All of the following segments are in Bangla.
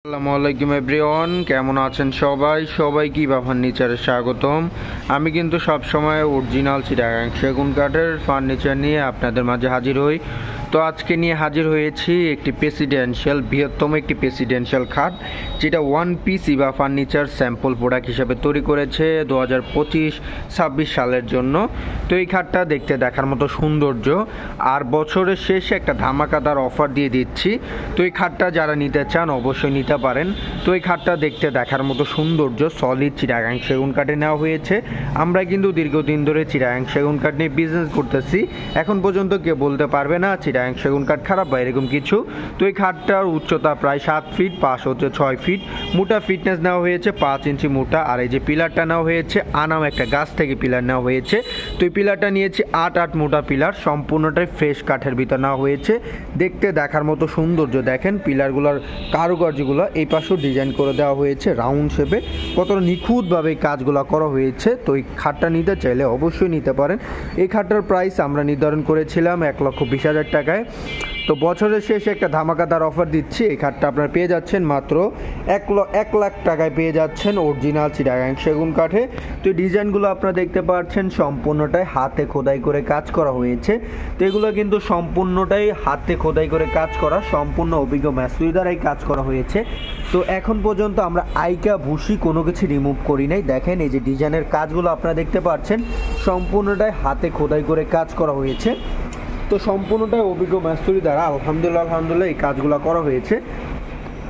আসসালামু আলাইকুম এভরিওয়ান, কেমন আছেন সবাইকে ইভা ফার্নিচারে স্বাগতম। আমি কিন্তু সবসময় অরিজিনাল চিটাগাং সেগুন কাঠের ফার্নিচার নিয়ে আপনাদের মাঝে হাজির হই। তো আজকে নিয়ে হাজির হয়েছি একটি বৃহত্তম একটি প্রেসিডেন্সিয়াল খাট, যেটা one piece Eva furniture sample product হিসাবে তৈরি করেছে 2025-26 সালের জন্য। তো এই খাটটা দেখতে দেখার মতো সৌন্দর্য, আর বছরের শেষে একটা ধামাকাদার অফার দিয়ে দিচ্ছি। তো এই খাটটা যারা নিতে চান অবশ্যই নিতে পারেন। তো এই খাটটা দেখতে দেখার মতো সৌন্দর্য, সলিড চিটাগাং সেগুন কাঠে নেওয়া হয়েছে। আমরা কিন্তু দীর্ঘদিন ধরে চিটাগাং সেগুন কাঠ নিয়ে বিজনেস করতেছি, এখন পর্যন্ত কেউ বলতে পারবে না চিটাগাং সেগুন কাঠ খারাপ বা এরকম কিছু। তো এই খাটটার উচ্চতা প্রায় 7 ফিট, পাশ হচ্ছে 6 ফিট, মোটা ফিটনেস নেওয়া হয়েছে 5 ইঞ্চি মোটা। আর এই যে পিলারটা নেওয়া হয়েছে আনাম একটা গাছ থেকে পিলার নেওয়া হয়েছে। তো এই পিলারটা নিয়েছি 8 মোটা পিলার, সম্পূর্ণটাই ফ্রেশ কাঠের ভিতর নেওয়া হয়েছে। দেখতে দেখার মতো সৌন্দর্য, দেখেন পিলারগুলোর কারুকার্যগুলো এই পাশেও ডিজাইন করে দেওয়া হয়েছে রাউন্ড শেপে, কতটা নিখুঁতভাবে এই কাজগুলো করা হয়েছে। তো এই খাটটা নিতে চাইলে অবশ্যই নিতে পারেন। এই খাটটার প্রাইস আমরা নির্ধারণ করেছিলাম 1,20,000 টাকায়। তো বছরের শেষে একটা ধামাকাদার অফার দিচ্ছি, এই খাটটা আপনারা পেয়ে যাচ্ছেন মাত্র 1 লাখ টাকায় পেয়ে যাচ্ছেন অরিজিনাল চিটাগাং সেগুন কাঠে। তো এই ডিজাইনগুলো আপনারা দেখতে পাচ্ছেন সম্পূর্ণটাই হাতে খোদাই করে কাজ করা হয়েছে। তো এগুলো কিন্তু সম্পূর্ণটাই হাতে খোদাই করে কাজ করা, সম্পূর্ণ অভিজ্ঞ মিস্ত্রি দ্বারাই কাজ করা হয়েছে। তো এখন পর্যন্ত আমরা আইকা ভুসি কোনো কিছু রিমুভ করি নাই। দেখেন এই যে ডিজাইনের কাজগুলো আপনারা দেখতে পাচ্ছেন সম্পূর্ণটাই হাতে খোদাই করে কাজ করা হয়েছে। তো সম্পূর্ণটাই অভিজ্ঞ মিস্ত্রি দ্বারা আলহামদুলিল্লাহ এই কাজগুলো করা হয়েছে।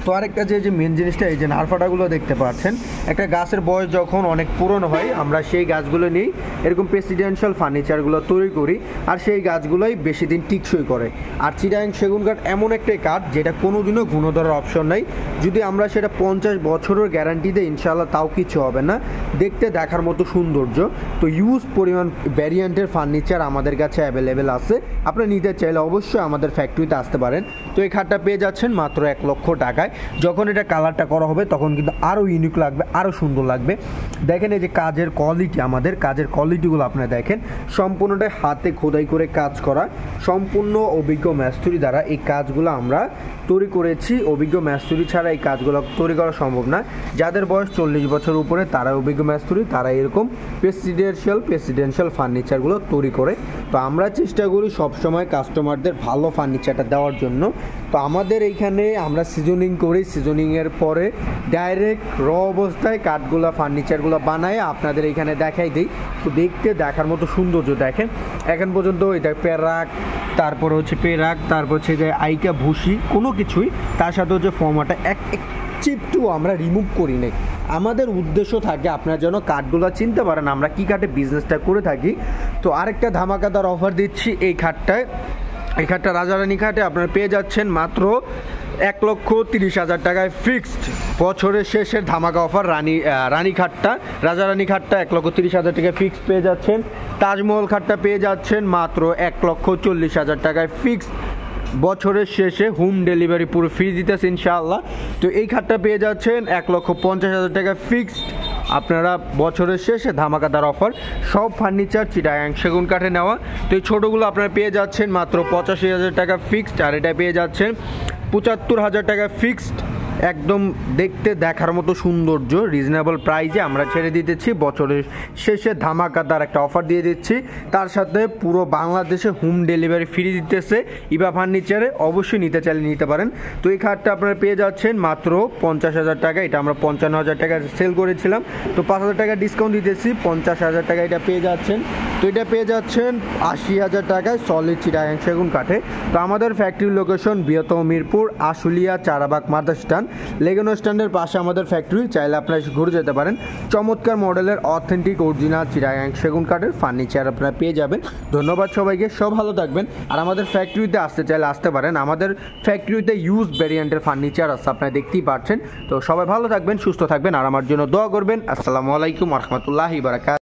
তো আরেকটা যে মেন জিনিসটা, এই যে নারফাটাগুলো দেখতে পাচ্ছেন, একটা গাছের বয়স যখন অনেক পুরনো হয় আমরা সেই গাছগুলো নিয়েই এরকম প্রেসিডেন্সিয়াল ফার্নিচারগুলো তৈরি করি, আর সেই গাছগুলোই বেশি দিন টিকসই করে। আর চিটাগাং সেগুন কাঠ এমন একটা কাঠ যেটা কোনোদিনও গুণো ধরার অপশন নাই। যদি আমরা সেটা 50 বছরের গ্যারান্টি দিই ইনশাআল্লাহ তাও কিছু হবে না। দেখতে দেখার মতো সৌন্দর্য। তো ইউজ পরিমাণ ভ্যারিয়েন্টের ফার্নিচার আমাদের কাছে অ্যাভেলেবেল আছে, আপনারা নিতে চাইলে অবশ্যই আমাদের ফ্যাক্টরিতে আসতে পারেন। তো এই খাটটা পেয়ে যাচ্ছেন মাত্র 1 লক্ষ টাকায়। যখন এটা কালারটা করা হবে তখন কিন্তু আরও ইউনিক লাগবে, আরও সুন্দর লাগবে। দেখেন এই যে কাজের কোয়ালিটি, আমাদের কাজের কোয়ালিটিগুলো আপনারা দেখেন, সম্পূর্ণটাই হাতে খোদাই করে কাজ করা, সম্পূর্ণ অভিজ্ঞ মিস্ত্রি দ্বারা এই কাজগুলো আমরা তৈরি করেছি। অভিজ্ঞ মিস্ত্রি ছাড়া এই কাজগুলো তৈরি করা সম্ভব না। যাদের বয়স 40 বছর উপরে তারা অভিজ্ঞ মিস্ত্রি, তারা এরকম প্রেসিডেন্সিয়াল ফার্নিচারগুলো তৈরি করে। তো আমরা চেষ্টা করি সবসময় কাস্টমারদের ভালো ফার্নিচারটা দেওয়ার জন্য। তো আমাদের এইখানে আমরা সিজনিং করি, সিজনিংয়ের পরে ডাইরেক্ট অবস্থায় কাঠগুলো ফার্নিচারগুলো বানায় আপনাদের এইখানে দেখাই দিই। তো দেখতে দেখার মতো সৌন্দর্য দেখেন, এখন পর্যন্ত এটা পেরাক, তারপর হচ্ছে তারপর হচ্ছে যে আইকা ভুসি কোনো কিছুই, তার সাথে হচ্ছে ফর্মাটা এক চিপটু আমরা রিমুভ করি নাই। আমাদের উদ্দেশ্য থাকে আপনারা যেন কাঠগুলো চিনতে পারেন আমরা কী কাঠে বিজনেসটা করে থাকি। তো আরেকটা ধামাকাদার অফার দিচ্ছি এই খাটটা রাজারানী খাটে আপনারা পেয়ে যাচ্ছেন মাত্র 1,30,000 টাকায় ফিক্সড। বছরের শেষের ধামাকা অফার রাজারানী খাটটা 1,30,000 টাকায় ফিক্সড পেয়ে যাচ্ছেন। তাজমহল খাটটা পেয়ে যাচ্ছেন মাত্র 1,40,000 টাকায় ফিক্সড। বছরের শেষে হোম ডেলিভারি পুরো ফ্রি দিতেছে ইনশাআল্লাহ। তো এই খাটটা পেয়ে যাচ্ছেন 1,50,000 টাকা ফিক্সড। আপনারা বছরের শেষে ধামাকাদার অফার, সব ফার্নিচার চিটাগাং সেগুন কাঠে নেওয়া। তো এই ছোটোগুলো আপনারা পেয়ে যাচ্ছেন মাত্র 85,000 টাকা ফিক্সড, আর এটা পেয়ে যাচ্ছেন 75,000 টাকা ফিক্সড। একদম দেখতে দেখার মতো সৌন্দর্য, রিজনেবল প্রাইসে আমরা ছেড়ে দিতেছি। বছরের শেষে ধামাকাদার একটা অফার দিয়ে দিচ্ছি, তার সাথে পুরো বাংলাদেশে হোম ডেলিভারি ফ্রি দিতেছে ইভা ফার্নিচারে। অবশ্যই নিতে চাইলে নিতে পারেন। তো এই খাটটা আপনারা পেয়ে যাচ্ছেন মাত্র 50,000 টাকা, এটা আমরা 55,000 টাকা সেল করেছিলাম। তো 5,000 টাকা ডিসকাউন্ট দিতেছি, 50,000 টাকা এটা পেয়ে যাচ্ছেন। তো এটা পেয়ে যাচ্ছেন 80,000 টাকায় সলিড চিটাগাং সেগুন কাঠে। তো আমাদের ফ্যাক্টরির লোকেশন বৃহত্তম মিরপুর, আশুলিয়া, চারাবাগ মাদ্রাসা স্ট্যান্ড, লেগুনা স্ট্যান্ডের পাশে আমাদের ফ্যাক্টরি, চাইলে আপনারা ঘুরে যেতে পারেন। চমৎকার মডেলের অথেন্টিক অরিজিনাল চিটাগাং সেগুন কাঠের ফার্নিচার আপনারা পেয়ে যাবেন। ধন্যবাদ সবাইকে, সব ভালো থাকবেন। আর আমাদের ফ্যাক্টরিতে আসতে চাইলে আসতে পারেন, আমাদের ফ্যাক্টরিতে ইউজ ভ্যারিয়েন্টের ফার্নিচার আছে আপনারা দেখতেই পাচ্ছেন। তো সবাই ভালো থাকবেন, সুস্থ থাকবেন, আর আমার জন্য দোয়া করবেন। আসসালামু আলাইকুম ওয়া রাহমাতুল্লাহি ওয়া বারাকাতুহু।